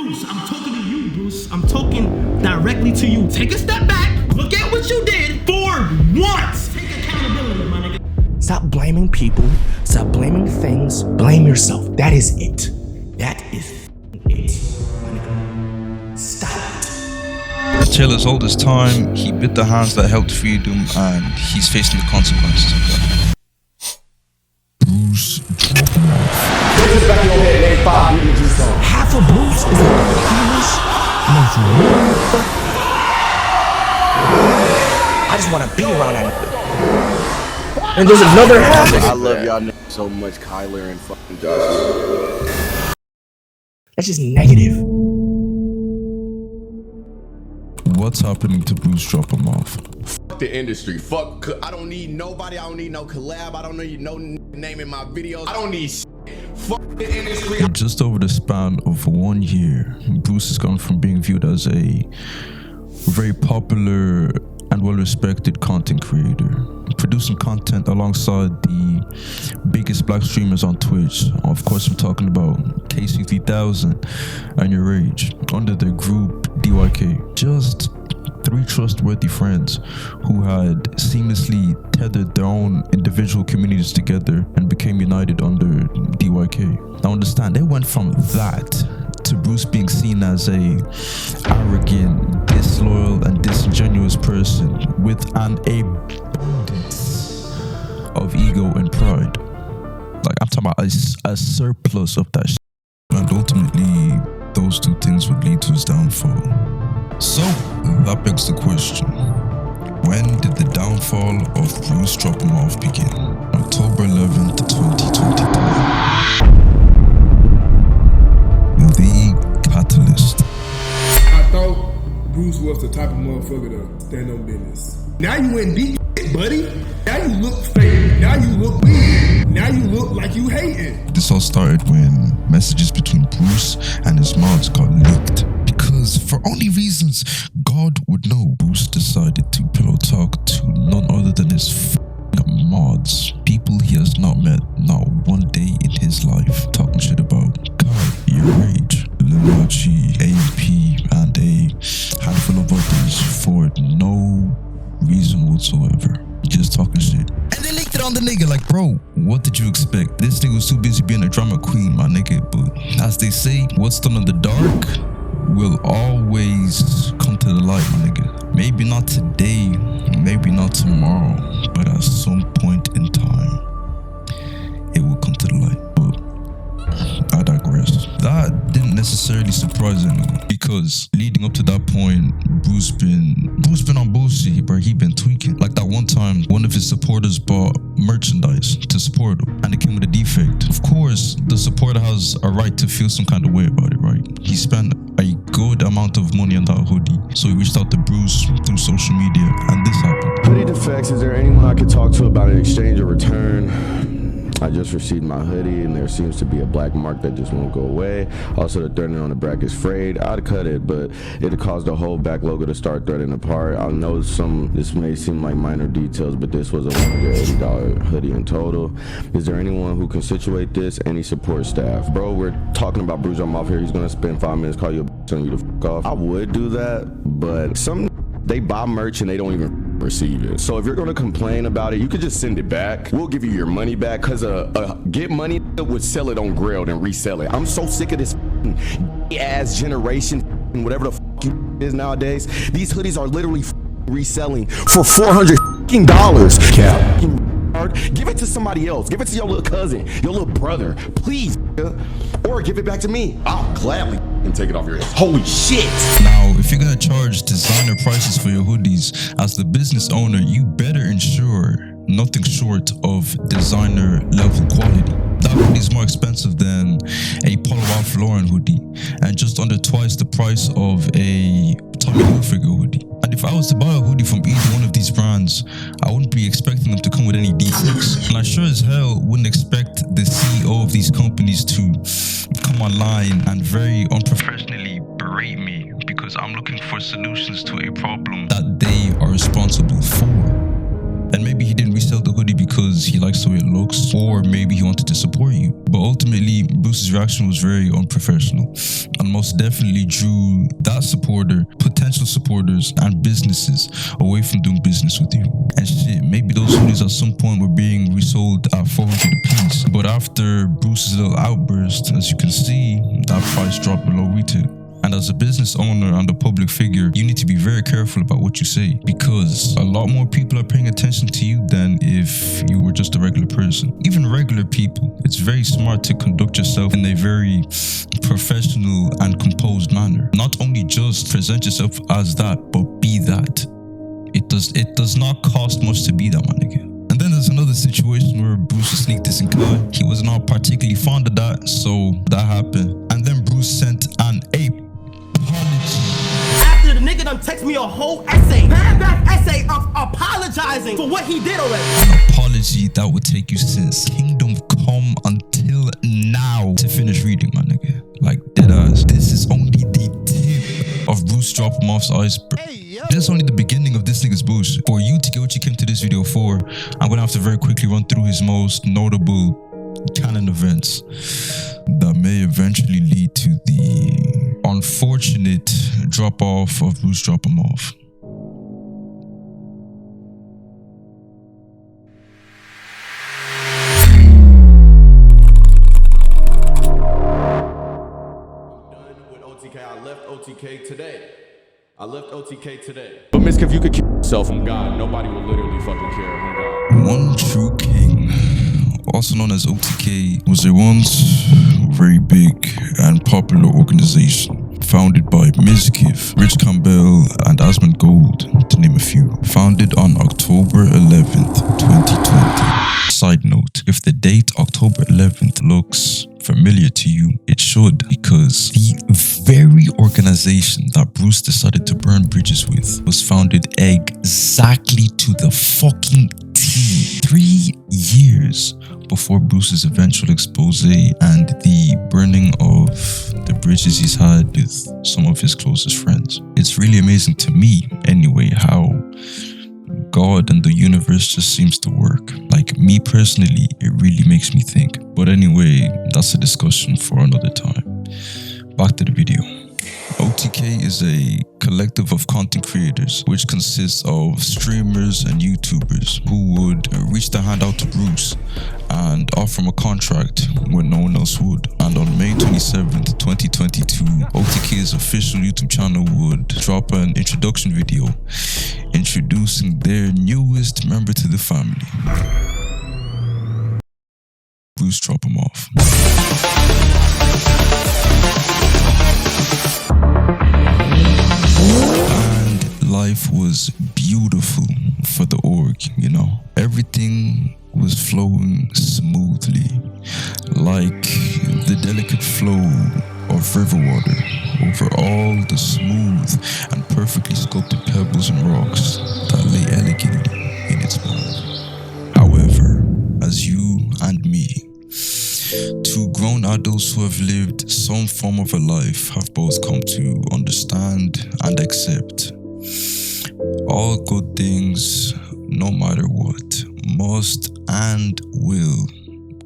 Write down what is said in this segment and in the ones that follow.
Bruce, I'm talking to you, Bruce. I'm talking directly to you. Take a step back. Look at what you did for once. Take accountability, my nigga. Stop blaming people. Stop blaming things. Blame yourself. That is it. That is it, my nigga. Stop it. Taylor's all this time, he bit the hands that helped feed him, and he's facing the consequences of that. Brucedropemoff. Half of Bruce is the coolest, most real. I just want to be around that. And there's another half. I love y'all niggas so much, Kyler and fucking Josh. That's just negative. What's happening to Brucedropemoff? Fuck the industry. Fuck. I don't need nobody. I don't need no collab. I don't need no name in my videos. I don't need shit. Fuck the industry. Just over the span of 1 year, Bruce has gone from being viewed as a very popular and well-respected content creator, producing content alongside the biggest black streamers on Twitch. Of course, I'm talking about Kai Cenat and Yourrage, under their group DYK. Just 3 trustworthy friends who had seamlessly tethered their own individual communities together and became united under DYK. Now understand, they went from that to Bruce being seen as a arrogant, disloyal and disingenuous person with an abundance of ego and pride. Like, I'm talking about a surplus of that shit. And ultimately, those 2 things would lead to his downfall. So, that begs the question, when did the downfall of Brucedropemoff begin? October 11th, 2023. The catalyst. I thought Bruce was the type of motherfucker to stand on business. Now you in deep shit, buddy. Now you look fake. Now you look weird. Now you look like you hating. This all started when messages between Bruce and his mods got leaked. Because for only reasons God would know, Bruce decided to pillow talk to none other than his mods. People he has not met not one day in his life. Talking shit about Kai, Yourrage, Yachty, AP, and a handful of others for no reason whatsoever. Just talking shit. And they leaked it on the nigga like, bro, what did you expect? This nigga was too busy being a drama queen, my nigga. But as they say, what's done in the dark will always come to the light, my nigga. Maybe not today, maybe not tomorrow, but at some point in time, it will come to the light. But I digress. That didn't necessarily surprise anyone, because leading up to that point, Bruce been on bullshit, bro. He been tweaking. Like that one time, one of his supporters bought merchandise to support him, and it came with a defect. Of course, the supporter has a right to feel some kind of way about it, right? He spent a good amount of money on that hoodie, so he reached out to Bruce through social media, and this happened. Hoodie defects. Is there anyone I could talk to about an exchange or return? I just received my hoodie and there seems to be a black mark that just won't go away. Also, the threading on the back is frayed. I'd cut it, but it caused the whole back logo to start threading apart. I know this may seem like minor details, but this was a $180 hoodie in total. Is there anyone who can situate this? Any support staff? Bro, we're talking about Brucedropemoff here. He's gonna spend 5 minutes, call you a bitch, telling you to fuck off. I would do that, but they buy merch and they don't even receive it. So if you're gonna complain about it, you could just send it back. We'll give you your money back, cause Get Money would sell it on Grailed and resell it. I'm so sick of this ass generation, whatever the fuck you is nowadays. These hoodies are literally reselling for $400. Cap. Give it to somebody else. Give it to your little cousin, your little brother, please. Or give it back to me. I'll gladly take it off your head. Holy shit. Now, if you're gonna charge designer prices for your hoodies, as the business owner, you better ensure nothing short of designer level quality. That hoodie is more expensive than a Polo Ralph Lauren hoodie, and just under twice the price of a Tommy Hilfiger hoodie. And if I was to buy a hoodie from either one of these brands, I wouldn't be expecting them to come with any defects. And I sure as hell wouldn't expect the CEO of these companies to come online and very unprofessionally berate me because I'm looking for solutions to a problem that they are responsible for. And maybe he didn't resell the hoodie because he likes the way it looks, or maybe he wanted to support you. But ultimately, Bruce's reaction was very unprofessional and most definitely drew that supporter, potential supporters, and businesses away from doing business with you. And shit, maybe those hoodies at some point were being resold at 400 a piece. But after Bruce's little outburst, as you can see, that price dropped below retail. And as a business owner and a public figure, you need to be very careful about what you say, because a lot more people are paying attention to you than if you were just a regular person. Even regular people, it's very smart to conduct yourself in a very professional and composed manner. Not only just present yourself as that, but be that. It does not cost much to be that, my nigga. And then there's another situation where Bruce was sneak dissing Kai. He was not particularly fond of that, so that happened. And then Bruce sent an apology. After the nigga done text me a whole essay, paragraph essay of apologizing for what he did already. An apology that would take you since Kingdom Come until now to finish reading, my nigga. Like, dead ass. This is only the tip of Brucedropemoff's iceberg. This is only the beginning of this nigga's bullshit. For you to get what you came to this video for, I'm gonna have to very quickly run through his most notable canon events that may eventually lead to the unfortunate drop-off of Brucedropemoff. I left OTK today. But Miss, if you could kill yourself, on God, nobody will literally fucking care, on God. One True King, also known as OTK, was a once very big and popular organization founded by Mizkif, Rich Campbell, and Asmund Gold, to name a few. Founded on October 11th, 2020. Side note, if the date October 11th looks familiar to you, it should, because the very organization that Bruce decided to burn bridges with was founded exactly to the fucking T 3 years before Bruce's eventual expose and the burning of the bridges he's had with some of his closest friends. It's really amazing to me, anyway, how God and the universe just seems to work. Like, me personally, it really makes me think. But anyway, that's a discussion for another time. Back to the video. OTK is a collective of content creators, which consists of streamers and YouTubers who would reach their hand out to Bruce and offer him a contract when no one else would. And on May 27th, 2022, OTK's official YouTube channel would drop an introduction video introducing their newest member to the family, Brucedropemoff. And life was beautiful for the org, you know. Everything was flowing smoothly, like the delicate flow of river water over all the smooth and perfectly sculpted pebbles and rocks that lay elegantly in its path. However, as you and me, two grown adults who have lived some form of a life, have both come to understand and accept all good things, no matter what, must and will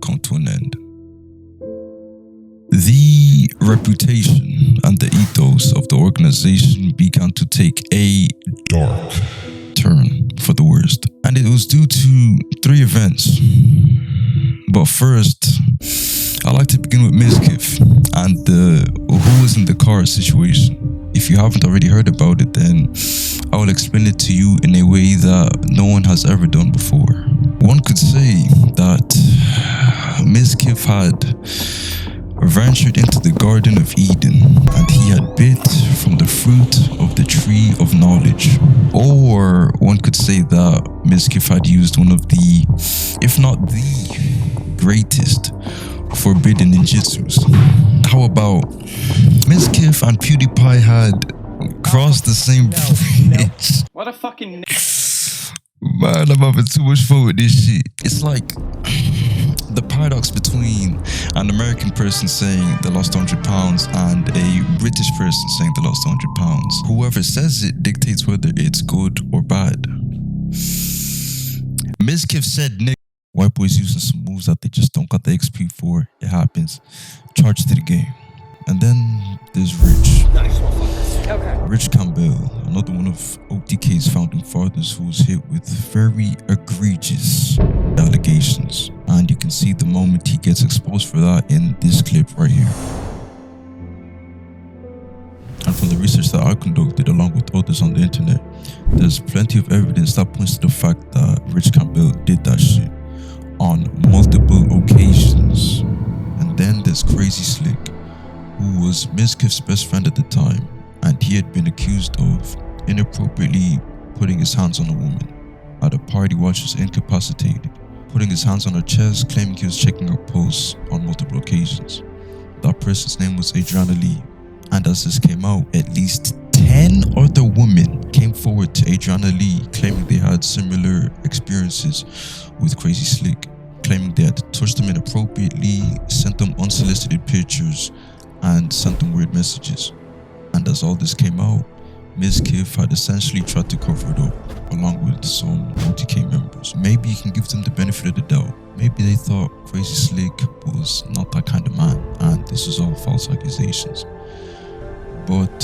come to an end. The reputation and the ethos of the organization began to take a dark turn for the worst. And it was due to 3 events. But first, I'd like to begin with Mizkif and the who was in the car situation. If you haven't already heard about it, then I will explain it to you in a way that no one has ever done before. One could say that Mizkif had ventured into the Garden of Eden and he had bit from the fruit of the tree of knowledge. Or one could say that Mizkif had used one of the, if not the greatest, forbidden ninjutsus. How about Mizkif and PewDiePie had crossed the same bridge? What a fucking Man, I'm having too much fun with this shit. It's like the paradox between an American person saying they lost 100 pounds and a British person saying they lost 100 pounds. Whoever says it dictates whether it's good or bad. Mizkif said, nigga, white boys using some moves that they just don't got the XP for. It happens. Charge to the game. And then there's Rich. Okay. Rich Campbell, another one of OTK's founding fathers who was hit with very egregious allegations. And you can see the moment he gets exposed for that in this clip right here. And from the research that I conducted along with others on the internet, there's plenty of evidence that points to the fact that Rich Campbell did that shit on multiple occasions. And then there's Crazy Slick, who was Mizkif's best friend at the time, and he had been accused of inappropriately putting his hands on a woman at a party while she was incapacitated, putting his hands on her chest, claiming he was checking her pulse on multiple occasions. That person's name was Adriana Lee. And as this came out, at least 10 other women came forward to Adriana Lee claiming they had similar experiences with Crazy Slick, claiming they had touched them inappropriately, sent them unsolicited pictures, and sent them weird messages. And as all this came out, Mizkif had essentially tried to cover it up along with some OTK members. Maybe you can give them the benefit of the doubt. Maybe they thought Crazy Slick was not that kind of man and this was all false accusations. But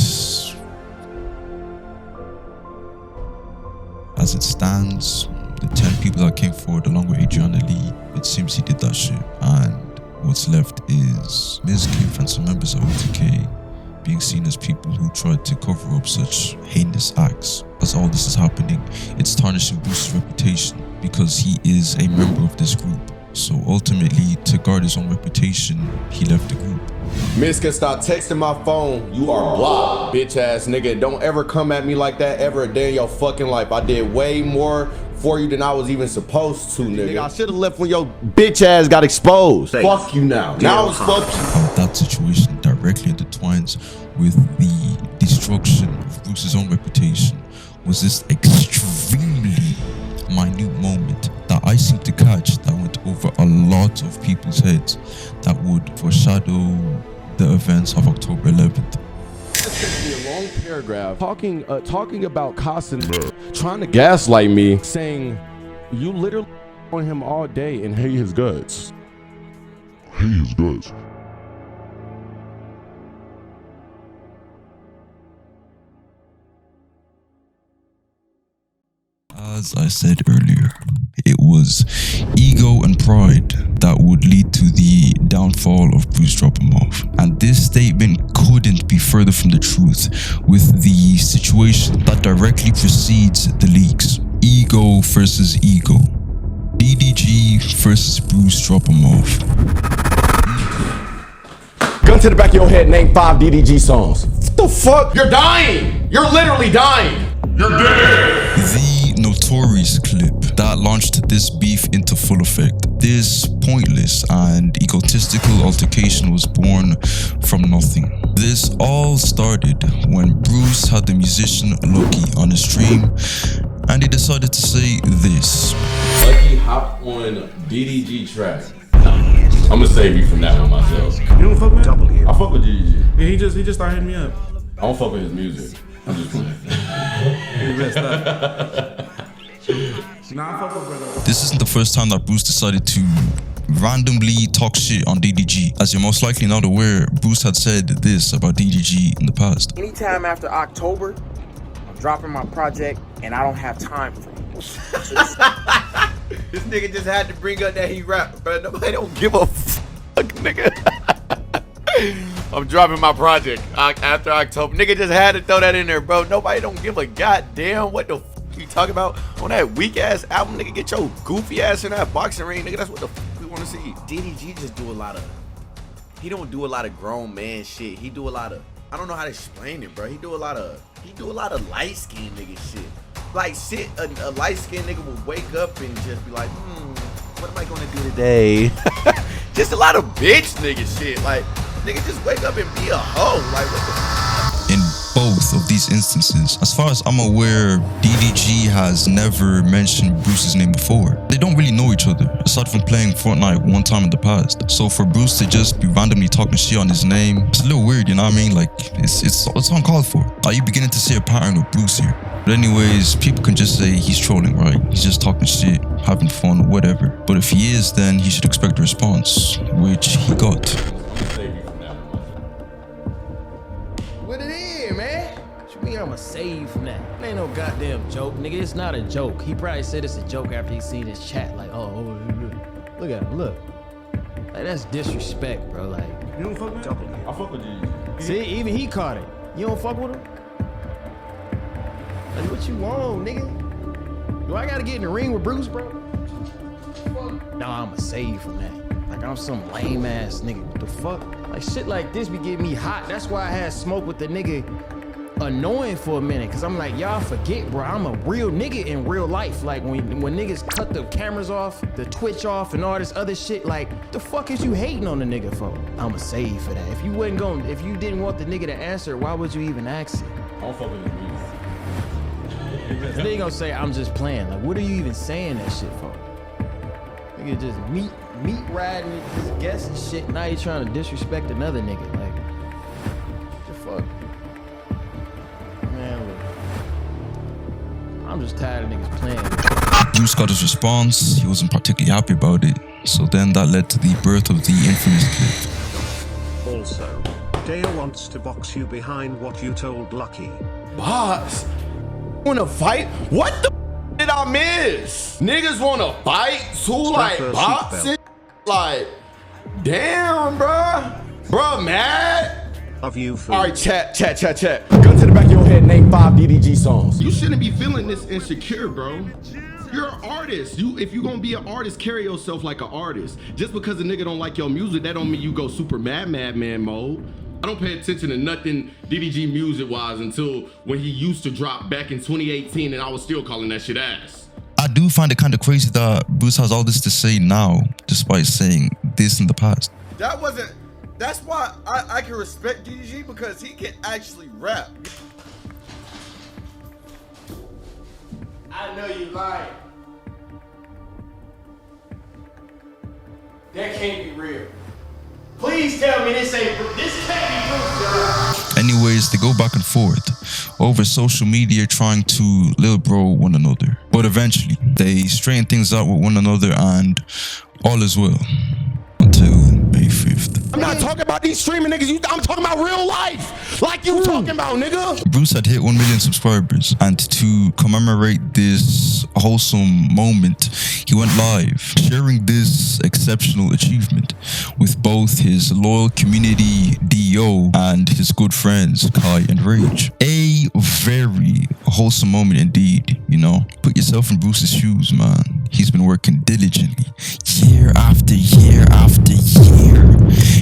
as it stands, the 10 people that came forward along with Adriana Lee, it seems he did that shit. And what's left is Mizkif and some members of OTK being seen as people who tried to cover up such heinous acts. As all this is happening, it's tarnishing Bruce's reputation because he is a member of this group. So ultimately, to guard his own reputation, he left the group. Mizkif, stop texting my phone. You are blocked, bitch ass nigga. Don't ever come at me like that ever a day in your fucking life. I did way more for you than I was even supposed to, nigga. I should have left when your bitch ass got exposed. Fuck you now. Now it's fuck you. How that situation directly intertwines with the destruction of Bruce's own reputation was this extremely minute moment that I seem to catch that went over a lot of people's heads that would foreshadow the events of October 11th. This could be a long paragraph talking about Kai Cenat trying to gaslight me, saying you literally on him all day and hate his guts. Hate his guts. As I said earlier, it was ego and pride that would lead to the downfall of Brucedropemoff. And this statement couldn't be further from the truth with the situation that directly precedes the leaks. Ego versus ego. DDG versus Brucedropemoff. Gun to the back of your head, name 5 DDG songs. What the fuck? You're dying! You're literally dying! You're dead! The notorious clip that launched this beef into full effect. This pointless and egotistical altercation was born from nothing. This all started when Bruce had the musician Lucky on his stream and he decided to say this. Lucky hop on DDG track. I'm gonna save you from that one myself. You don't fuck with him? I fuck with DDG. Yeah, he just started hitting me up. I don't fuck with his music. I'm just playing. He messed up. Nah, I fuck with brother. This isn't the first time that Bruce decided to randomly talk shit on DDG. As you're most likely not aware, Bruce had said this about DDG in the past. Anytime after October, I'm dropping my project and I don't have time for it. This nigga just had to bring up that he rap, bro. Nobody don't give a fuck, nigga. I'm dropping my project after October. Nigga just had to throw that in there, bro. Nobody don't give a goddamn what the fuck you talking about on that weak ass album, nigga. Get your goofy ass in that boxing ring, nigga. That's what the fuck we want to see. DDG just do a lot of. He don't do a lot of grown man shit. He do a lot of. I don't know how to explain it, bro. He do a lot of light skinned nigga shit. Like shit, a light skinned nigga will wake up and just be like, what am I gonna do today? Just a lot of bitch nigga shit. Like, nigga just wake up and be a hoe. Like, what the In both both of these instances. As far as I'm aware, DDG has never mentioned Bruce's name before. They don't really know each other, aside from playing Fortnite one time in the past. So for Bruce to just be randomly talking shit on his name, it's a little weird, you know what I mean? Like, it's uncalled for. Are you beginning to see a pattern with Bruce here? But anyways, people can just say he's trolling, right? He's just talking shit, having fun, whatever. But if he is, then he should expect a response, which he got. What it is, man? What you mean I'ma save you from that? It ain't no goddamn joke, nigga. It's not a joke. He probably said it's a joke after he seen this chat. Like, oh, look at him, look. Like, that's disrespect, bro. Like, You don't fuck with him? I fuck with you. see, even he caught it. You don't fuck with him? Like, what you want, nigga? Do I gotta get in the ring with Bruce, bro? No, I'ma save you from that. Like, I'm some lame ass nigga. What the fuck? Like, shit like this be getting me hot. That's why I had smoke with the nigga annoying for a minute. Cause I'm like, y'all forget, bro. I'm a real nigga in real life. Like, when niggas cut the cameras off, the Twitch off, and all this other shit, like, the fuck is you hating on the nigga for? I'ma save you for that. If you didn't want the nigga to answer, why would you even ask it? I don't fuck with him. They gonna say I'm just playing. Like, what are you even saying that shit for? Nigga just meat riding his guests and shit. Now you trying to disrespect another nigga. Like, what the fuck? Man, look. I'm just tired of niggas playing. Bruce got his response. He wasn't particularly happy about it. So then that led to the birth of the infamous clip. Also, Dale wants to box you behind what you told Lucky. Boss, wanna fight? What the did I miss? Niggas wanna fight? Who like boxing? Like, damn, bruh, mad? Love you, fool. All right, chat. Gun to the back of your head, name 5 DDG songs. You shouldn't be feeling this insecure, bro. You're an artist. If you gonna be an artist, carry yourself like an artist. Just because a nigga don't like your music, that don't mean you go super madman mode. I don't pay attention to nothing DDG music-wise until when he used to drop back in 2018, and I was still calling that shit ass. I do find it kind of crazy that Bruce has all this to say now, despite saying this in the past. That's why I can respect DDG, because he can actually rap. I know you lying. That can't be real. Please tell me this can't be Bruce. Anyways, they go back and forth over social media trying to lil bro one another. But eventually, they straighten things out with one another and all is well. Until May 5th. I'm not talking about these streaming niggas. I'm talking about real life. Like you talking about, nigga. Bruce had hit 1 million subscribers, and to commemorate this wholesome moment, he went live, sharing this exceptional achievement with both his loyal community DO and his good friends Kai and Rage. A very wholesome moment indeed, you know. Put yourself in Bruce's shoes, man. He's been working diligently, year after year after year,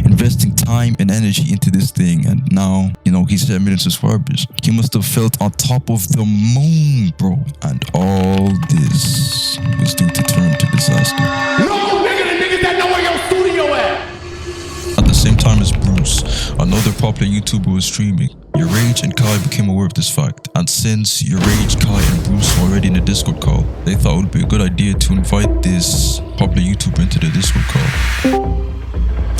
investing time and energy into this thing, and now, you know, he's at 1 million subscribers. He must have felt on top of the moon, bro. And all this was due to turn to disaster. No, nigga, the niggas that know where your studio at. At the same time as Bruce, another popular YouTuber was streaming. Yourrage and Kai became aware of this fact, and since Yourrage, Kai, and Bruce were already in a Discord call, they thought it would be a good idea to invite this popular YouTuber into the Discord call,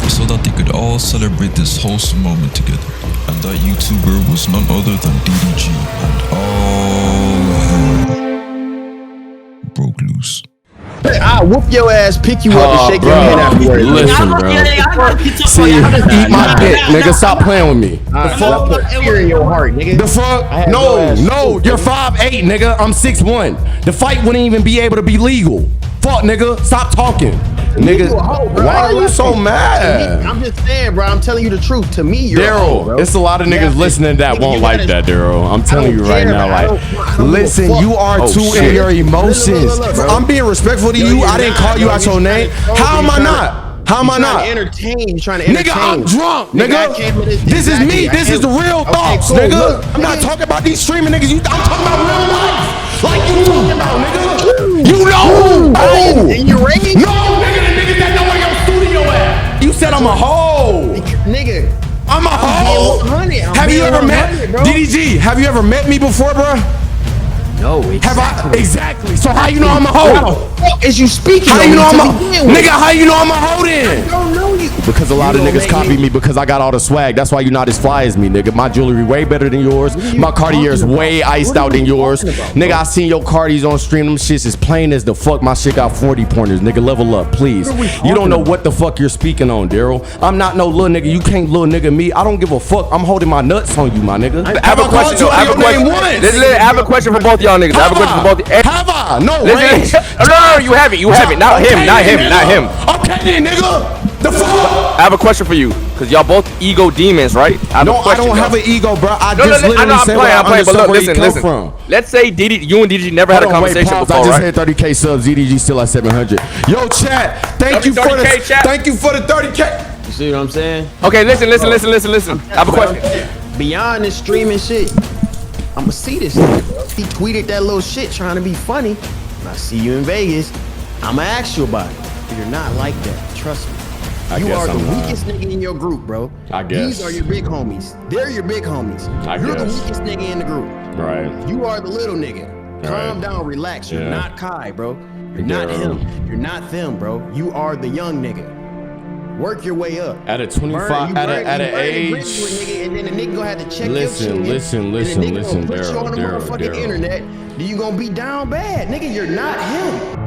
so that they could all celebrate this wholesome moment together. And that YouTuber was none other than DDG, and all hell broke loose. I'll whoop your ass, pick you up, and shake your hand afterwards. Listen, bro. See, eat my dick, nigga. Stop playing with me. The fuck? Put fear in your heart, nigga. The fuck? No, you're 5'8", nigga. I'm 6'1". The fight wouldn't even be able to be legal. Fuck, nigga. Stop talking. Nigga, why are you so mad? I'm just saying, bro. I'm telling you the truth. To me, you're a hoe, bro. Daryl, it's a lot of niggas listening that won't like that, Daryl. I'm telling you right now, like, listen, you are too in your emotions. I'm being respectful to you. I didn't call you out your name. How am I not? How am I not? You're trying to entertain. Nigga, I'm drunk, nigga. This is me. This is the real thoughts, nigga. I'm not talking about these streaming niggas. I'm talking about real life. Like you talking about, nigga. You know who? And you're ringing? No, nigga, the niggas that know where your studio at. You said I'm a hoe. Nigga. I'm a hoe. Have you ever met? bro. DDG, have you ever met me before, bro? No, exactly. Have I? Exactly. So how you know I'm a hoe? Is you speaking? How you know I'm a nigga? How you know I'm a hoe then? I don't know you. Because a lot of niggas copy me because I got all the swag. That's why you're not as fly as me, nigga. My jewelry way better than yours. My Cartier's way iced out than yours. Nigga, I seen your Cartiers on stream. Them shits is plain as the fuck. My shit got 40 pointers. Nigga, level up, please. You don't know what the fuck you're speaking on, Daryl. I'm not no little nigga. You can't little nigga me. I don't give a fuck. I'm holding my nuts on you, my nigga. I have a question. I have a question for both y'all niggas. I have a question for both. Have I? No, no, you haven't. You haven't. Not him. Not him. Okay then, nigga. The fuck? I have a question for you, cause y'all both ego demons, right? I don't have an ego, bro. I just literally said where I'm playing, but look, listen. Let's say you and DDG never had a conversation before, I just had 30K subs. DDG still at 700. Yo, chat. Thank you for the 30K. You see what I'm saying? Okay, listen. I have a question. Beyond this streaming shit, I'ma see this nigga, bro. He tweeted that little shit trying to be funny. When I see you in Vegas, I'ma ask you about it. You're not like that. Trust me. You are the weakest nigga in your group, bro. I guess. These are your big homies. They're your big homies. You're the weakest nigga in the group. Right. You are the little nigga. Calm down, relax. You're not Kai, bro. You're not him. You're not them, bro. You are the young nigga. Work your way up. At a 25, at an age. And then the nigga gonna have to check listen, your shit. Listen, Put you on the motherfucking internet. Then you gonna be down bad, nigga. You're not him.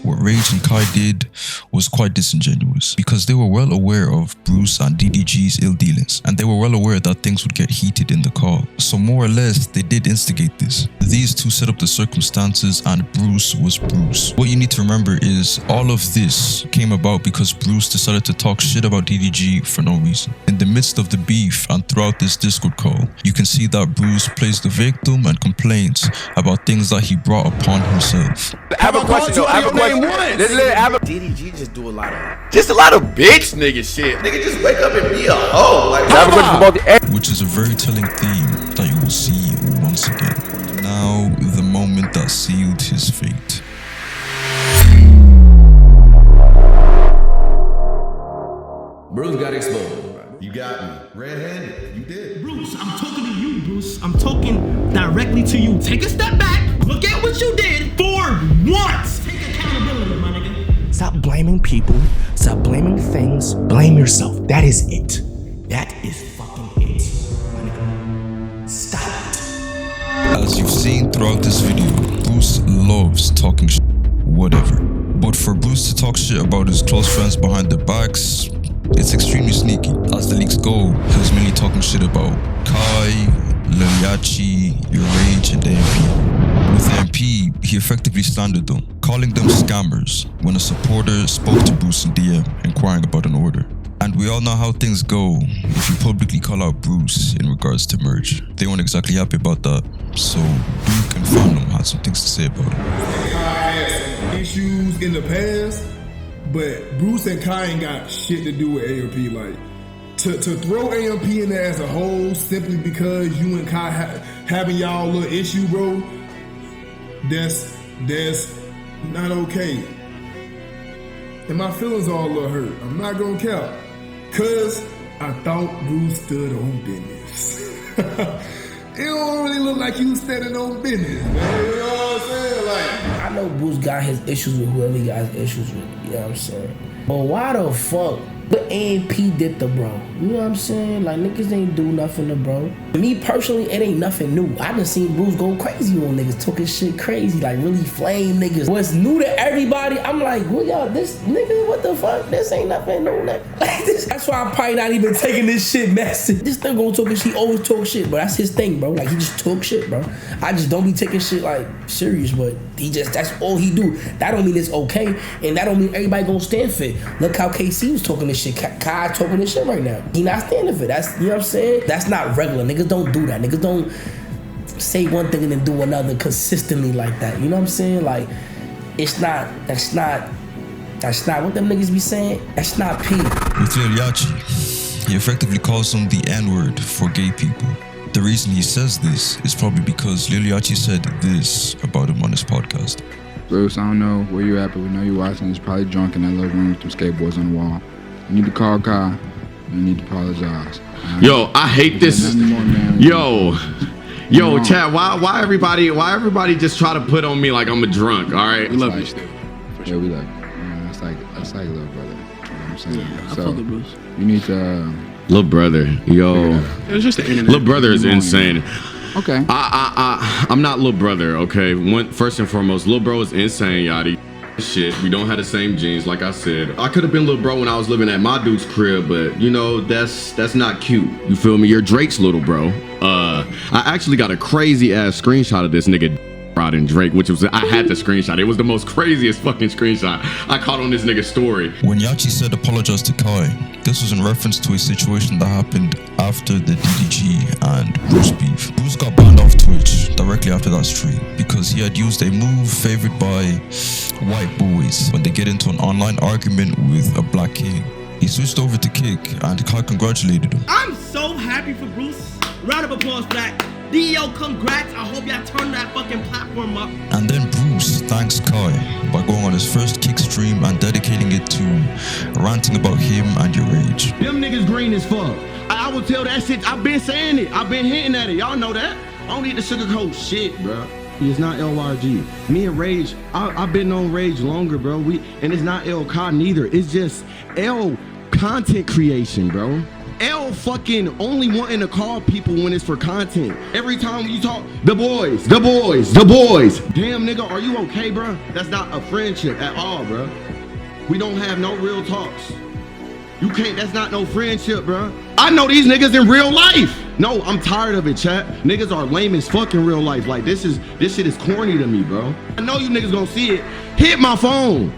What Rage and Kai did was quite disingenuous because they were well aware of Bruce and DDG's ill dealings, and they were well aware that things would get heated in the call. So more or less, they did instigate this. These two set up the circumstances and Bruce was Bruce. What you need to remember is all of this came about because Bruce decided to talk shit about DDG for no reason. In the midst of the beef and throughout this Discord call, you can see that Bruce plays the victim and complains about things that he brought upon himself. I have a question. DDG just do a lot of bitch nigga shit. Nigga just wake up and be a hoe. Like, I have a question for both. Which is a very telling theme that you will see once again. Now, the moment that sealed his fate. Bruce got exposed. You got me. Red-handed. You did. Bruce, I'm talking to you, Bruce. I'm talking directly to you. Take a step back. Look at what you did for once. Take accountability, my nigga. Stop blaming people. Stop blaming things. Blame yourself. That is it. That is fucking it, my nigga. Stop it. As you've seen throughout this video, Bruce loves talking shit. Whatever. But for Bruce to talk shit about his close friends behind their backs, it's extremely sneaky. As the leaks go, he was mainly talking shit about Kai, Yachty, Yourrage, and AMP. With AMP, he effectively slandered them, calling them scammers when a supporter spoke to Bruce in DM inquiring about an order. And we all know how things go if you publicly call out Bruce in regards to merge. They weren't exactly happy about that, so Duke and Phantom had some things to say about it. Kai had some issues in the past, but Bruce and Kai ain't got shit to do with AMP. Like, to throw AMP in there as a whole simply because you and Kai having y'all little issue, bro, that's not okay. And my feelings are a little hurt. I'm not gonna count. Cause I thought Bruce stood on business. It don't really look like you standing on business, man. You know what I'm saying? Like, I know Bruce got his issues with whoever he got his issues with. You know what I'm saying? But why the fuck the AMP did the bro? You know what I'm saying? Like, niggas ain't do nothing to bro. Me personally, it ain't nothing new. I done seen Bruce go crazy on niggas, talking shit crazy, like really flame niggas. What's new to everybody, I'm like, well, y'all, this nigga, what the fuck? This ain't nothing new, nigga. Like this. That's why I'm probably not even taking this shit message. This nigga gonna talk shit, he always talk shit, but that's his thing, bro. Like, he just talk shit, bro. I just don't be taking shit like serious, but that's all he do. That don't mean it's okay, and that don't mean everybody gonna stand for it. Look how KC was talking this shit. Kai talking this shit right now. He not standing for it. That's, you know what I'm saying? That's not regular. Niggas don't do that. Niggas don't say one thing and then do another consistently like that. You know what I'm saying? Like, that's not what them niggas be saying. That's not P. With Lil Yachty, he effectively calls them the N-word for gay people. The reason he says this is probably because Lil Yachty said this about him on his podcast. Bruce, I don't know where you're at, but we know you're watching. He's probably drunk in that little room with them skateboards on the wall. You need to call Kai. You need to apologize. Yo, I hate this. Yo, Chad, why everybody just try to put on me like I'm a drunk, all right? We love you still. Yeah, we love you. That's like a little brother. You know what I'm saying? Yeah, so, I fuck with Bruce. You need to... Little brother, yo. It was just the internet. Little brother is insane. Okay. I'm not little brother, okay? First and foremost, little bro is insane, Yachty. Shit, we don't have the same genes, like I said. I could have been little bro when I was living at my dude's crib, but you know, that's not cute. You feel me? You're Drake's little bro. I actually got a crazy ass screenshot of this nigga and Drake, which was, I had the screenshot. It was the most craziest fucking screenshot I caught on this nigga's story. When Yachty said apologize to Kai, this was in reference to a situation that happened after the DDG and Bruce beef. Bruce got banned off Twitch directly after that stream because he had used a move favored by white boys when they get into an online argument with a black king. He switched over to Kick and Kai congratulated him. I'm so happy for Bruce. Round of applause for that. DEO, congrats. I hope y'all turn that fucking platform up. And then Bruce thanks Kai by going on his first Kick stream and dedicating it to ranting about him and Yourrage. Them niggas green as fuck. I will tell that shit. I've been saying it. I've been hinting at it. Y'all know that. I don't need to sugarcoat shit, bro. It's not LYG. Me and Rage, I've been on Rage longer, bro. And it's not L Kai neither. It's just L content creation, bro. L fucking only wanting to call people when it's for content. Every time you talk, the boys. Damn, nigga, are you okay, bro? That's not a friendship at all, bro. We don't have no real talks. You can't, that's not no friendship, bro. I know these niggas in real life. No, I'm tired of it, chat. Niggas are lame as fuck in real life. Like, this shit is corny to me, bro. I know you niggas gonna see it. Hit my phone,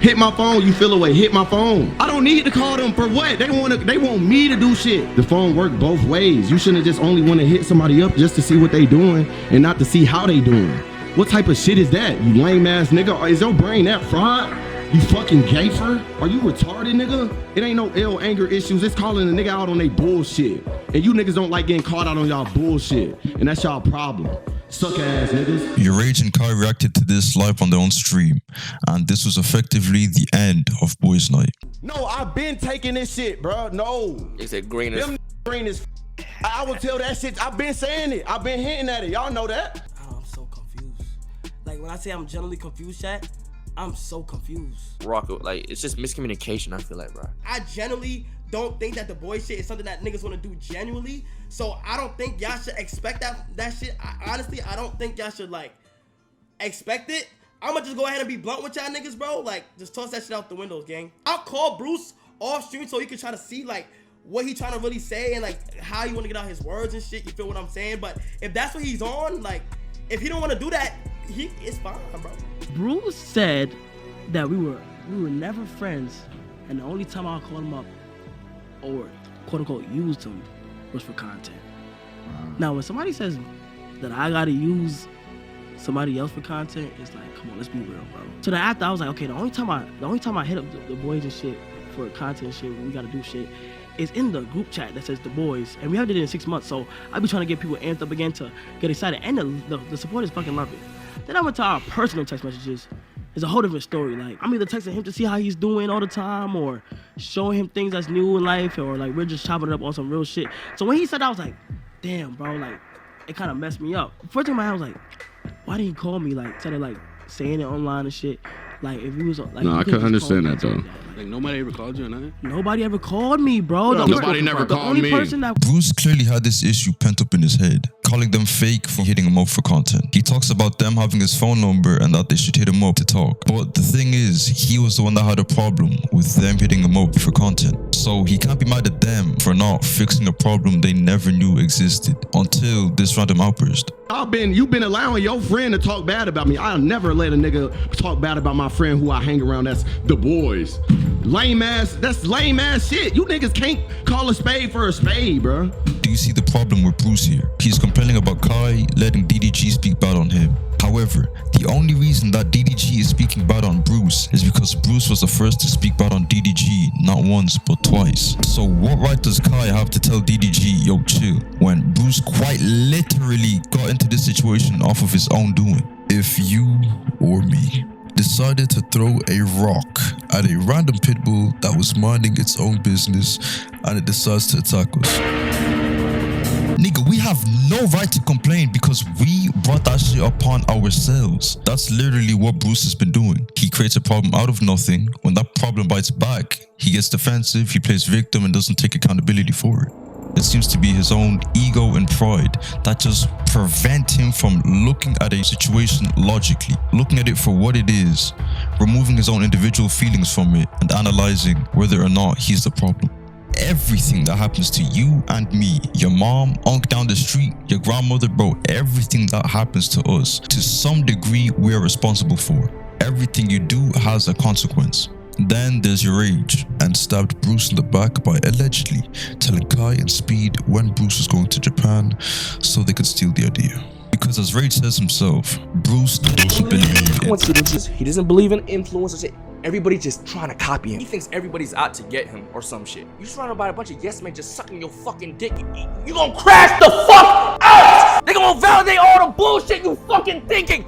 you feel away, hit my phone. I don't need to call them for what? They want me to do shit. The phone work both ways. You shouldn't just only want to hit somebody up just to see what they doing and not to see how they doing. What type of shit is that, you lame ass nigga? Is your brain that fried? You fucking gayfer? Are you retarded, nigga? It ain't no L anger issues. It's calling a nigga out on they bullshit. And you niggas don't like getting caught out on y'all bullshit. And that's y'all problem. Suck ass niggas. Yourrage and Kai reacted to this live on their own stream. And this was effectively the end of Boys Night. No, I've been taking this shit, bro. No. It's a green as Them green as I will tell that shit. I've been saying it. I've been hinting at it. Y'all know that. Oh, I'm so confused. Like, when I say I'm generally confused, chat, I'm so confused. Rocco, like, it's just miscommunication, I feel like, bro. I generally don't think that the boy shit is something that niggas want to do genuinely. So I don't think y'all should expect that shit. Honestly, I don't think y'all should, like, expect it. I'ma just go ahead and be blunt with y'all niggas, bro. Like, just toss that shit out the windows, gang. I'll call Bruce off stream so he can try to see, like, what he trying to really say and, like, how he want to get out his words and shit. You feel what I'm saying? But if that's what he's on, like, if he don't want to do that, it's fine, bro. Bruce said that we were never friends, and the only time I called him up or quote unquote used him was for content. Now, when somebody says that I gotta use somebody else for content, it's like, come on, let's be real, bro. So then after I was like, okay, the only time I hit up the boys and shit for content and shit, when we gotta do shit, is in the group chat that says the boys, and we haven't did it in 6 months, so I be trying to get people amped up again to get excited, and the supporters fucking love it. Then I went to our personal text messages. It's a whole different story. Like, I'm either texting him to see how he's doing all the time, or showing him things that's new in life, or like we're just chopping it up on some real shit. So when he said that, I was like, damn, bro, like it kind of messed me up. First thing in my head was like, why didn't he call me? Like, instead of like saying it online and shit. Like, if he was like, no, I couldn't understand that though. Like, nobody ever called you or nothing? Nobody ever called me, bro. Nobody never called me. Bruce clearly had this issue pent up in his head, calling them fake for hitting him up for content. He talks about them having his phone number and that they should hit him up to talk. But the thing is, he was the one that had a problem with them hitting him up for content. So he can't be mad at them for not fixing a problem they never knew existed until this random outburst. You've been allowing your friend to talk bad about me. I'll never let a nigga talk bad about my friend who I hang around. That's the boys. That's lame ass shit. You niggas can't call a spade for a spade, bro. Do you see the problem with Bruce here? He's complaining about Kai letting DDG speak bad on him. However, the only reason that DDG is speaking bad on Bruce is because Bruce was the first to speak bad on DDG, not once but twice. So what right does Kai have to tell DDG, yo, chill, when Bruce quite literally got into this situation off of his own doing? If you or me decided to throw a rock at a random pit bull that was minding its own business, and it decides to attack us. Nigga, we have no right to complain because we brought that shit upon ourselves. That's literally what Bruce has been doing. He creates a problem out of nothing. When that problem bites back, he gets defensive, he plays victim and doesn't take accountability for it. It seems to be his own ego and pride that just prevent him from looking at a situation logically, looking at it for what it is, removing his own individual feelings from it and analyzing whether or not he's the problem. Everything that happens to you and me, your mom, uncle down the street, your grandmother, bro, everything that happens to us, to some degree, we are responsible for. Everything you do has a consequence. Then there's Yourrage, and stabbed Bruce in the back by allegedly telling Kai and Speed when Bruce was going to Japan so they could steal the idea. Because as Rage says himself, Bruce doesn't believe in influencers. He doesn't believe in influencers. Everybody's just trying to copy him. He thinks everybody's out to get him or some shit. You surrounded by a bunch of yes men just sucking your fucking dick. You gonna crash the fuck out! They gonna validate all the bullshit you fucking thinking.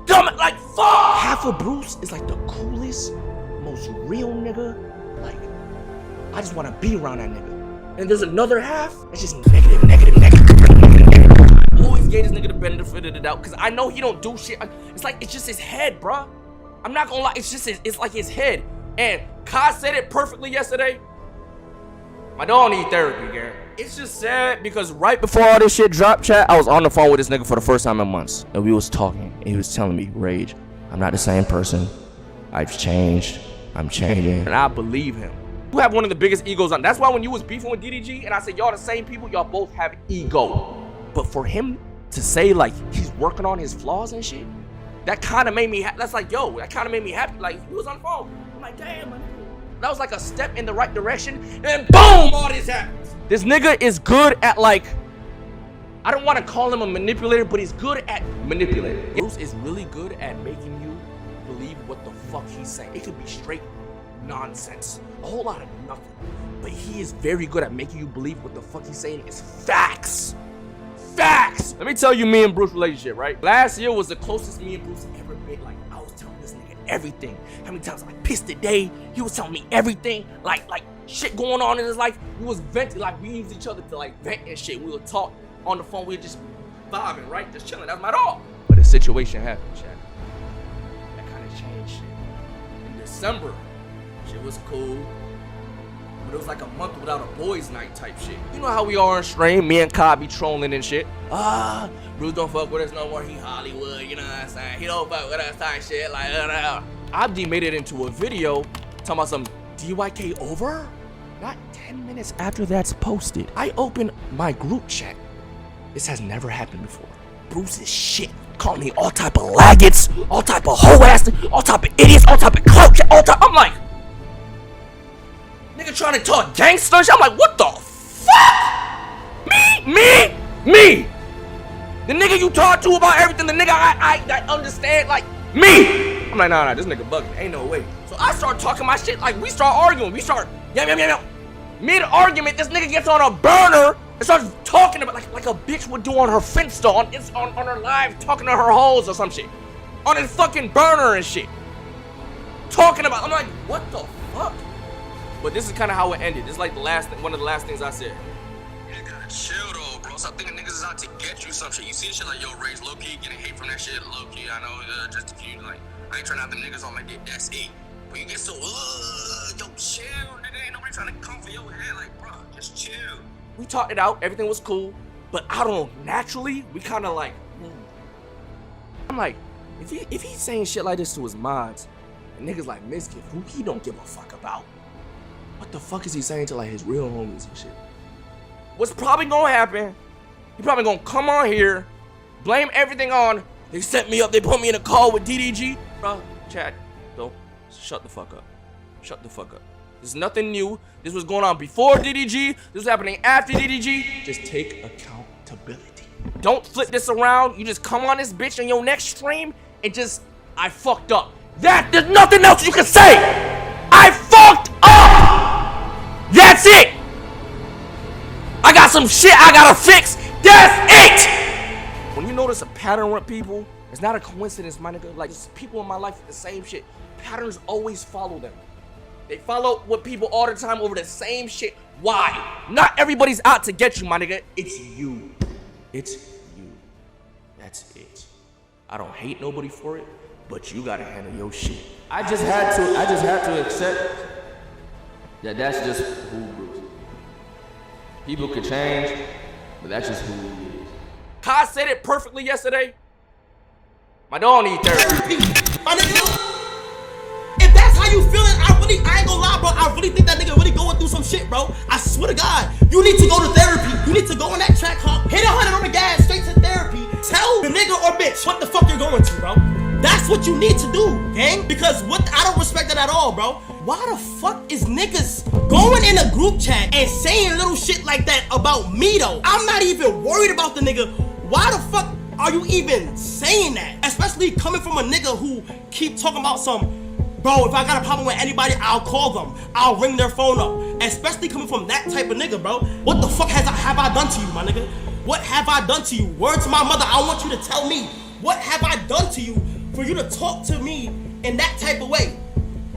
Dumb, like fuck! Half of Bruce is like the coolest, most real nigga. Like, I just wanna be around that nigga. And there's another half that's just negative. Always gave this nigga the benefit of the doubt because I know he don't do shit. It's like, it's just his head, bruh. I'm not gonna lie, it's like his head. And Kai said it perfectly yesterday. My dog need therapy, Gary. It's just sad because right before all this shit dropped, chat, I was on the phone with this nigga for the first time in months. And we was talking, and he was telling me, Rage, I'm not the same person. I've changed. I'm changing. And I believe him. You have one of the biggest egos on. That's why when you was beefing with DDG, and I said, y'all the same people, y'all both have ego. But for him to say, like, he's working on his flaws and shit, that kind of made me, that's like, yo, that kind of made me happy. Like, he was on the phone. I'm like, damn, man. That was like a step in the right direction. And boom, all this happens. This nigga is good at, like, I don't want to call him a manipulator, but he's good at manipulating. Bruce is really good at making you believe what the fuck he's saying. It could be straight nonsense. A whole lot of nothing. But he is very good at making you believe what the fuck he's saying is facts. Facts! Let me tell you me and Bruce's relationship, right? Last year was the closest me and Bruce ever been. Like, I was telling this nigga everything. How many times I pissed a day? He was telling me everything. Like shit going on in his life. We was venting, like we used each other to like vent and shit. We would talk on the phone. We were just vibing, right? Just chilling. That's my dog. But a situation happened, chat. That kind of changed shit. In December, shit was cool. It was like a month without a boys' night type shit. You know how we are on stream, me and Kai be trolling and shit. Bruce don't fuck with us no more, he Hollywood, you know what I'm saying? He don't fuck with us type shit, like, Abdi made it into a video talking about some DYK over? Not 10 minutes after that's posted, I open my group chat. This has never happened before. Bruce is shit. Calling me all type of laggots, all type of hoe ass, all type of idiots, all type of clout shit, all type. I'm like, nigga trying to talk gangster shit. I'm like, what the fuck? Me? The nigga you talk to about everything, the nigga I understand, like, me. I'm like, nah, this nigga bugging. Ain't no way. So I start talking my shit, like, we start arguing. We start, mid-argument, this nigga gets on a burner and starts talking about, like a bitch would do on her Finsta, on her live, talking to her hoes or some shit. On his fucking burner and shit. Talking about, I'm like, what the fuck? But this is kind of how it ended. This is like one of the last things I said. You gotta chill though, bro. Stop thinking niggas is out to get you some shit. You see shit like, yo, Rage, low-key, getting hate from that shit. Low-key, I know, just a few, like, I ain't trying to have the niggas on my dick. That's it. But you get so, yo, chill, nigga. Ain't nobody trying to come for your head. Like, bro, just chill. We talked it out. Everything was cool. But I don't know, naturally, we kind of like, I'm like, if he's saying shit like this to his mods, and niggas like Miskiff, who he don't give a fuck about, what the fuck is he saying to like his real homies and shit? What's probably gonna happen, he probably gonna come on here, blame everything on, they set me up, they put me in a call with DDG. Bro, chat, don't, shut the fuck up. Shut the fuck up. This is nothing new. This was going on before DDG. This was happening after DDG. Just take accountability. Don't flip this around. You just come on this bitch in your next stream and just, I fucked up. There's nothing else you can say. I fucked up. That's it. got some shit I gotta fix. That's it! When you notice a pattern with people, It's not a coincidence, my nigga. Like, people in my life with the same shit. Patterns always follow them. They follow with people all the time over the same shit. Why? Not everybody's out to get you, my nigga. It's you. It's you. That's it. I don't hate nobody for it, but you gotta handle your shit. I just had to accept that that's just who Bruce is. People could change, but that's just who he is. Kai said it perfectly yesterday. My dog need therapy. My nigga, if that's how you feeling, I ain't gonna lie, bro. I really think that nigga really going through some shit, bro. I swear to God, you need to go to therapy. You need to go on that track hump, hit 100 on the gas, straight to therapy. Tell the nigga or bitch what the fuck you're going to, bro. That's what you need to do, gang. Because I don't respect it at all, bro. Why the fuck is niggas going in a group chat and saying little shit like that about me, though? I'm not even worried about the nigga. Why the fuck are you even saying that? Especially coming from a nigga who keep talking about some, bro, if I got a problem with anybody, I'll call them. I'll ring their phone up. Especially coming from that type of nigga, bro. What the fuck have I done to you, my nigga? What have I done to you? Word to my mother, I want you to tell me, what have I done to you for you to talk to me in that type of way?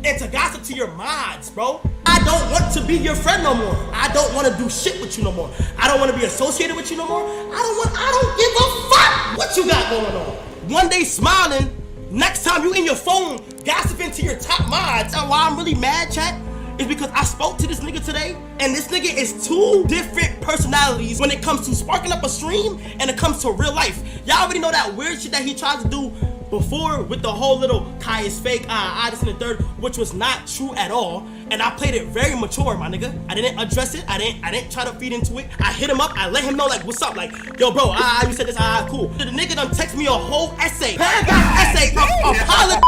And to gossip to your mods, bro. I don't want to be your friend no more. I don't want to do shit with you no more. I don't want to be associated with you no more. I don't give a fuck what you got going on. One day smiling, next time you in your phone gossiping to your top mods. And why I'm really mad, chat, is because I spoke to this nigga today, and this nigga is two different personalities when it comes to sparking up a stream and it comes to real life. Y'all already know that weird shit that he tried to do before with the whole little Kai is fake, this and the third, which was not true at all. And I played it very mature, my nigga. I didn't address it. I didn't try to feed into it. I hit him up. I let him know, like, what's up? Like, yo, bro, you said this, cool. The nigga done text me a whole essay, paragraph essay of apology.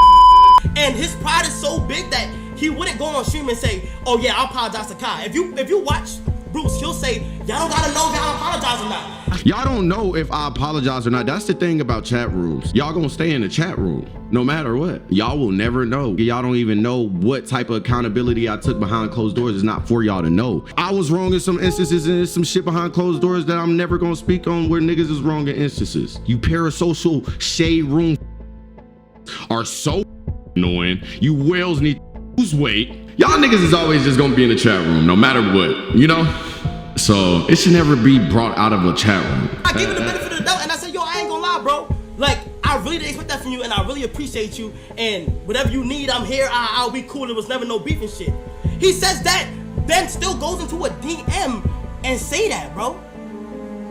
And his pride is so big that he wouldn't go on stream and say, oh yeah, I apologize to Kai. If you watch Bruce, he'll say, y'all don't gotta know if I apologize or not. Y'all don't know if I apologize or not. That's the thing about chat rooms. Y'all gonna stay in the chat room no matter what. Y'all will never know. Y'all don't even know what type of accountability I took behind closed doors. It's not for y'all to know. I was wrong in some instances, and there's some shit behind closed doors that I'm never gonna speak on where niggas is wrong in instances. You parasocial shade room are so annoying. You whales need to lose weight. Y'all niggas is always just gonna be in the chat room no matter what, you know? So it should never be brought out of a chat room. I give you the benefit of the doubt, and I said, yo, I ain't gonna lie, bro. Like, I really didn't expect that from you, and I really appreciate you. And whatever you need, I'm here. I'll be cool. There was never no beef and shit. He says that, then still goes into a DM and say that, bro.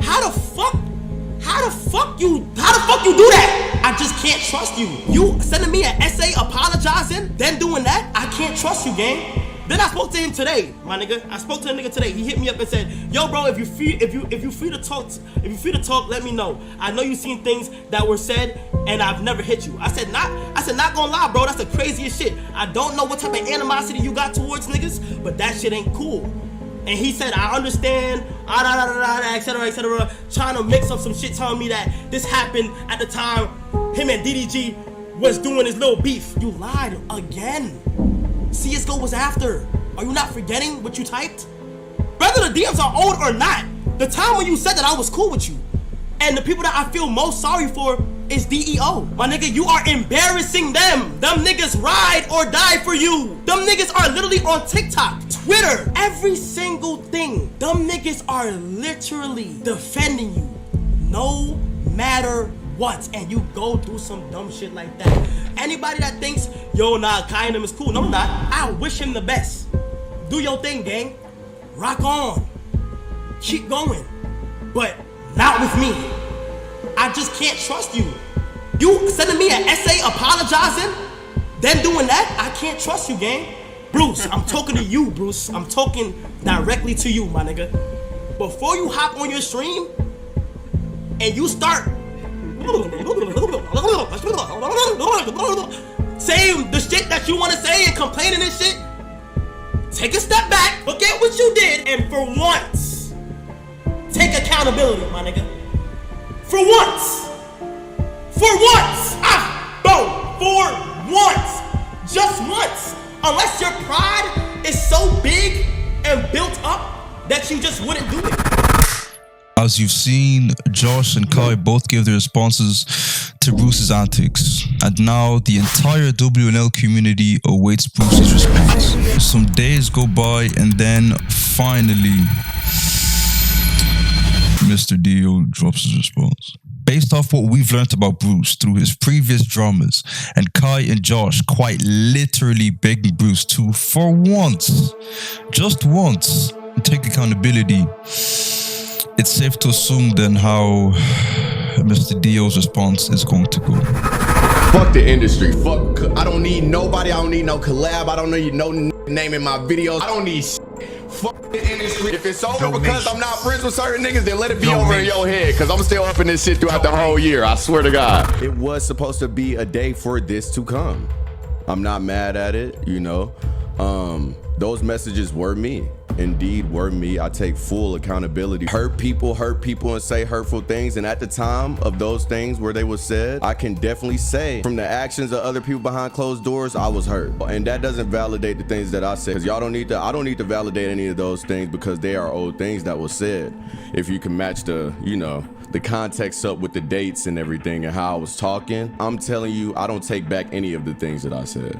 How the fuck you do that? I just can't trust you. You sending me an essay apologizing, then doing that? I can't trust you, gang. Then I spoke to him today, my nigga. I spoke to the nigga today. He hit me up and said, "Yo, bro, if you free to talk, let me know. I know you seen things that were said, and I've never hit you." I said, not gonna lie, bro. That's the craziest shit. I don't know what type of animosity you got towards niggas, but that shit ain't cool. And he said, I understand, etc., trying to mix up some shit, telling me that this happened at the time him and DDG was doing his little beef. You lied again. CSGO was after. Are you not forgetting what you typed? Whether the DMs are old or not, the time when you said that I was cool with you, and the people that I feel most sorry for is DEO. My nigga, you are embarrassing them. Them niggas ride or die for you. Them niggas are literally on TikTok, Twitter, every single thing. Them niggas are literally defending you no matter what, and you go through some dumb shit like that. Anybody that thinks, yo, nah, Kai and them is cool, no, I'm not. I wish him the best. Do your thing, gang. Rock on. Keep going. But not with me. I just can't trust you. You sending me an essay apologizing, then doing that? I can't trust you, gang. Bruce, I'm talking to you, Bruce. I'm talking directly to you, my nigga. Before you hop on your stream and you start saying the shit that you want to say and complaining and shit, take a step back, look at what you did, and for once, take accountability, my nigga. For once, just once. Unless your pride is so big and built up that you just wouldn't do it. As you've seen, Josh and Kai both give their responses to Bruce's antics, and now the entire WNL community awaits Bruce's response. Some days go by, and then finally, Mr. Dio drops his response. Based off what we've learned about Bruce through his previous dramas, and Kai and Josh quite literally begging Bruce to, for once, just once, take accountability, it's safe to assume then how Mr. Dio's response is going to go. Fuck the industry. Fuck. I don't need nobody. I don't need no collab. I don't need no name in my videos. I don't need shit. Fuck the industry. If it's over because I'm not friends with certain niggas, then let it be over in your head. Cause I'm still up in this shit throughout the whole year. I swear to God. It was supposed to be a day for this to come. I'm not mad at it, you know. Those messages were me. Indeed were me. I take full accountability. Hurt people and say hurtful things. And at the time of those things where they were said, I can definitely say from the actions of other people behind closed doors, I was hurt. And that doesn't validate the things that I said. Cause y'all don't need to, I don't need to validate any of those things because they are old things that were said. If you can match the, you know, the context up with the dates and everything and how I was talking, I'm telling you, I don't take back any of the things that I said.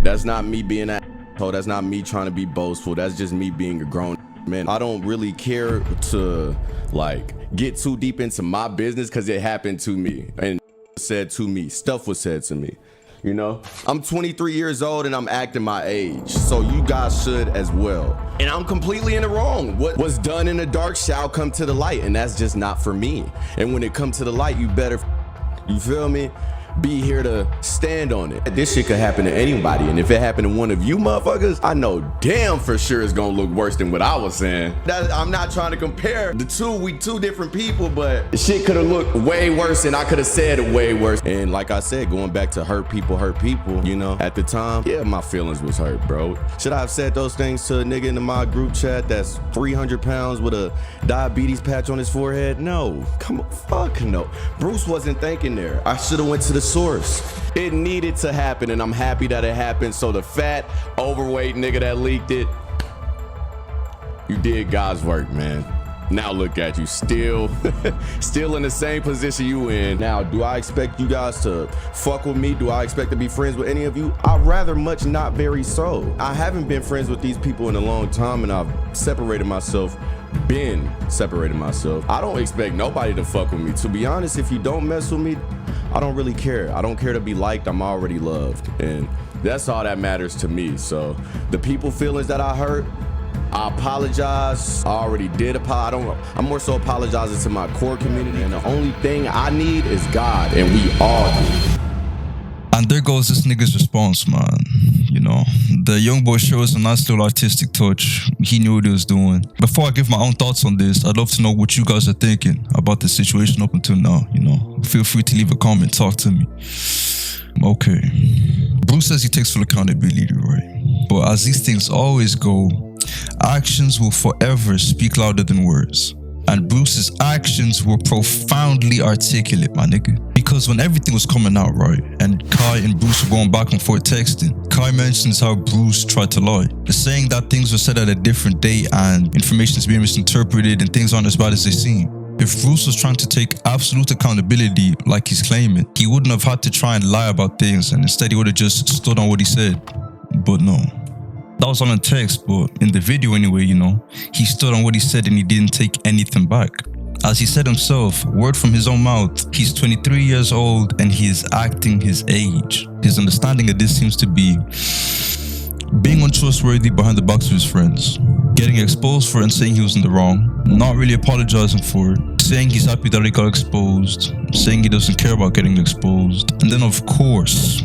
That's not me being an asshole. That's not me trying to be boastful. That's just me being a grown man. I don't really care to like get too deep into my business because it happened to me and said to me. Stuff was said to me. You know, I'm 23 years old and I'm acting my age. So you guys should as well. And I'm completely in the wrong. What was done in the dark shall come to the light. And that's just not for me. And when it comes to the light, you better, you feel me? Be here to stand on it. This shit could happen to anybody. And if it happened to one of you motherfuckers, I know damn for sure it's gonna look worse than what I was saying. I'm not trying to compare the two. We two different people, but the shit could have looked way worse and I could have said it way worse. And like I said, going back to hurt people, you know, at the time, yeah, my feelings was hurt, bro. Should I have said those things to a nigga in my group chat that's 300 pounds with a diabetes patch on his forehead? No, come on, fuck no. Bruce wasn't thinking there. I should have went to the source. It needed to happen and I'm happy that it happened. So the fat, overweight nigga that leaked it, you did God's work, man. Now look at you, still in the same position you in. Now, do I expect you guys to fuck with me? Do I expect to be friends with any of you? I'd rather much not very so. I haven't been friends with these people in a long time and I've separated myself. I don't expect nobody to fuck with me. To be honest, if you don't mess with me, I don't really care. I don't care to be liked. I'm already loved. And that's all that matters to me. So the people feelings that I hurt, I apologize. I already did apologize. I'm more so apologizing to my core community. And the only thing I need is God. And we all do. And there goes this nigga's response, man. You know, the young boy shows a nice little artistic touch. He knew what he was doing. Before I give my own thoughts on this, I'd love to know what you guys are thinking about the situation up until now, you know. Feel free to leave a comment, talk to me. Okay. Bruce says he takes full accountability, right? But as these things always go, actions will forever speak louder than words. And Bruce's actions were profoundly articulate, my nigga. Because when everything was coming out, right, and Kai and Bruce were going back and forth texting, Kai mentions how Bruce tried to lie, saying that things were said at a different date and information is being misinterpreted and things aren't as bad as they seem. If Bruce was trying to take absolute accountability like he's claiming, he wouldn't have had to try and lie about things, and instead he would have just stood on what he said. But no. That was all in text, but in the video anyway, you know, he stood on what he said and he didn't take anything back. As he said himself, word from his own mouth, he's 23 years old and he is acting his age. His understanding of this seems to be being untrustworthy behind the backs of his friends, getting exposed for it and saying he was in the wrong, not really apologizing for it, saying he's happy that he got exposed, saying he doesn't care about getting exposed, and then of course,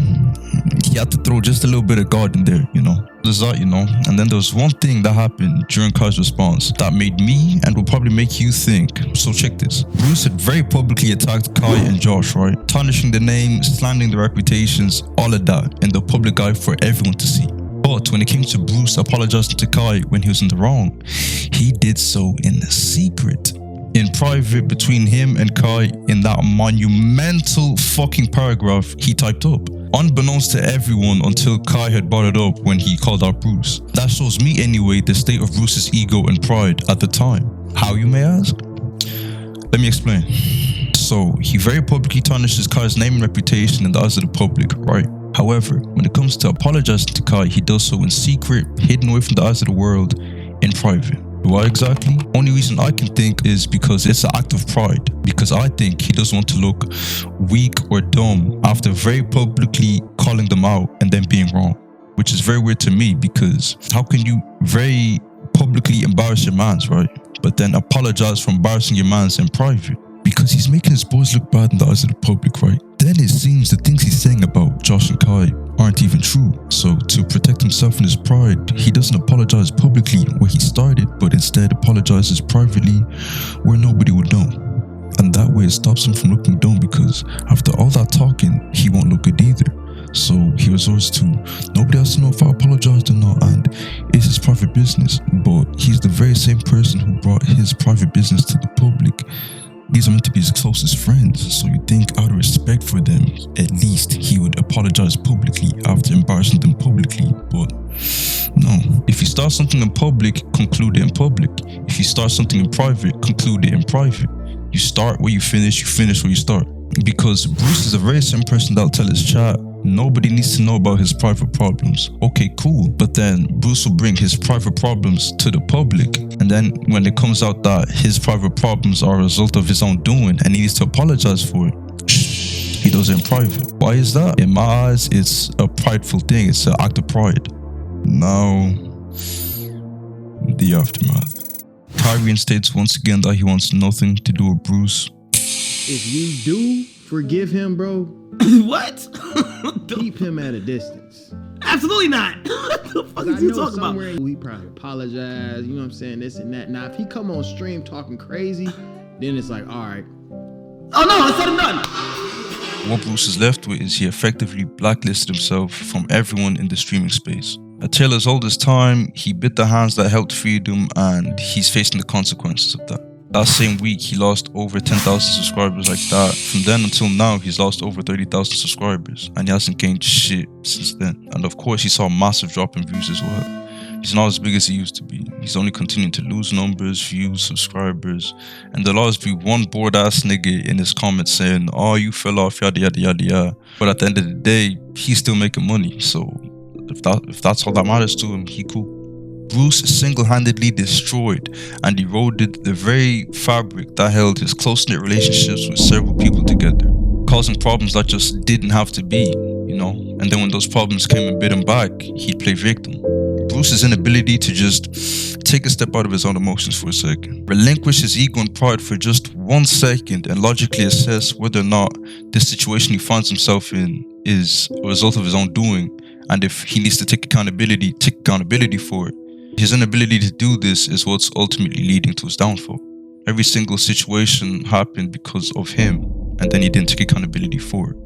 he had to throw just a little bit of God in there, you know. There's that, you know. And then there was one thing that happened during Kai's response that made me and will probably make you think. So check this. Bruce had very publicly attacked Kai and Josh, right? Tarnishing the name, slandering their reputations, all of that in the public eye for everyone to see. But when it came to Bruce apologizing to Kai when he was in the wrong, he did so in secret. In private between him and Kai in that monumental fucking paragraph he typed up. Unbeknownst to everyone until Kai had brought it up when he called out Bruce. That shows me anyway the state of Bruce's ego and pride at the time. How, you may ask? Let me explain. So he very publicly tarnishes Kai's name and reputation in the eyes of the public, right? However, when it comes to apologizing to Kai, he does so in secret, hidden away from the eyes of the world, in private. Why exactly? Only reason I can think is because it's an act of pride. Because I think he doesn't want to look weak or dumb after very publicly calling them out and then being wrong. Which is very weird to me, because how can you very publicly embarrass your mans, right? But then apologize for embarrassing your mans in private? Because he's making his boys look bad in the eyes of the public, right? Then it seems the things he's saying about Josh and Kai aren't even true. So to protect himself and his pride, he doesn't apologize publicly where he started, but instead apologizes privately where nobody would know. And that way it stops him from looking dumb, because after all that talking, he won't look good either. So he resorts to, nobody has to know if I apologized or not, and it's his private business. But he's the very same person who brought his private business to the public. These are meant to be his closest friends, so you think out of respect for them, at least he would apologize publicly after embarrassing them publicly. But no, if you start something in public, conclude it in public. If you start something in private, conclude it in private. You start where you finish where you start. Because Bruce is a very same person that'll tell his chat, nobody needs to know about his private problems. Okay, cool. But then Bruce will bring his private problems to the public. And then when it comes out that his private problems are a result of his own doing and he needs to apologize for it, he does it in private. Why is that? In my eyes, it's a prideful thing. It's an act of pride. Now, the aftermath. Kyrie states once again that he wants nothing to do with Bruce. If you do forgive him, bro, What? keep him at a distance. Absolutely not. What the fuck is you talking about? He probably apologize, you know what I'm saying, this and that. Now, if he come on stream talking crazy, then it's like, all right. Oh no, it's said and done. What Bruce is left with is he effectively blacklisted himself from everyone in the streaming space. At Taylor's oldest time, he bit the hands that helped feed him, and he's facing the consequences of that. That same week, he lost over 10,000 subscribers like that. From then until now, he's lost over 30,000 subscribers, and he hasn't gained shit since then. And of course, he saw a massive drop in views as well. He's not as big as he used to be. He's only continuing to lose numbers, views, subscribers, and there'll always be one bored ass nigga in his comments saying, oh, you fell off, yada yada yada yada. But at the end of the day, he's still making money, so if that's all that matters to him, he cool. Bruce single-handedly destroyed and eroded the very fabric that held his close-knit relationships with several people together, causing problems that just didn't have to be, you know? And then when those problems came and bit him back, he'd play victim. Bruce's inability to just take a step out of his own emotions for a second, relinquish his ego and pride for just 1 second, and logically assess whether or not the situation he finds himself in is a result of his own doing, and if he needs to take accountability for it. His inability to do this is what's ultimately leading to his downfall. Every single situation happened because of him, and then he didn't take accountability for it.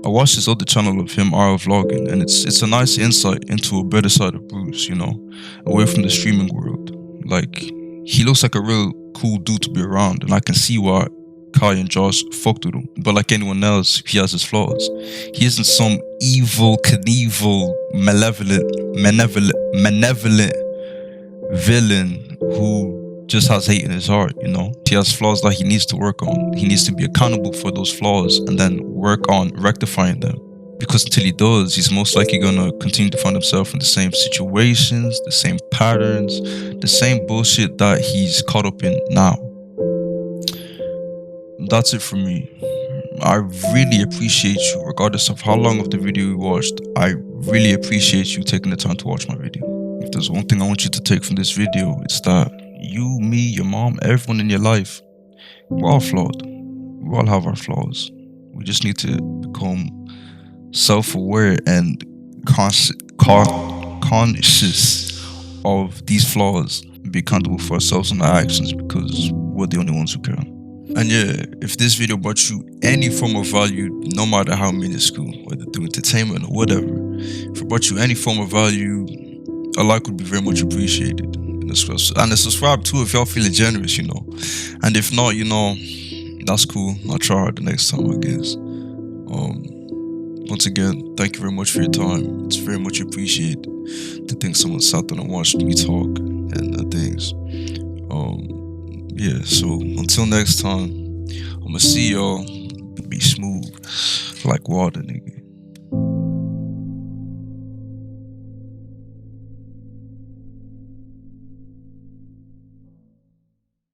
I watched this other channel of him, RL Vlogging, and it's a nice insight into a better side of Bruce, you know, away from the streaming world. Like, he looks like a real cool dude to be around, and I can see why Kai and Josh fucked with him. But like anyone else, he has his flaws. He isn't some evil, Knievel, malevolent villain who just has hate in his heart, you know. He has flaws that he needs to work on. He needs to be accountable for those flaws and then work on rectifying them. Because until he does, he's most likely gonna continue to find himself in the same situations, the same patterns, the same bullshit that he's caught up in now. That's it for me. I really appreciate you, regardless of how long of the video you watched. I really appreciate you taking the time to watch my video. If there's one thing I want you to take from this video, it's that you, me, your mom, everyone in your life, we're all flawed. We all have our flaws. We just need to become self-aware and conscious of these flaws and be accountable for ourselves and our actions, because we're the only ones who can. And yeah, if this video brought you any form of value, no matter how minuscule, whether through entertainment or whatever, if it brought you any form of value, a like would be very much appreciated. And a subscribe too if y'all feeling generous, you know. And if not, you know, that's cool. I'll try hard the next time, I guess. Once again, thank you very much for your time. It's very much appreciated to think someone sat down and watched me talk and things. Yeah, so until next time, I'ma see y'all. Be smooth like water, nigga.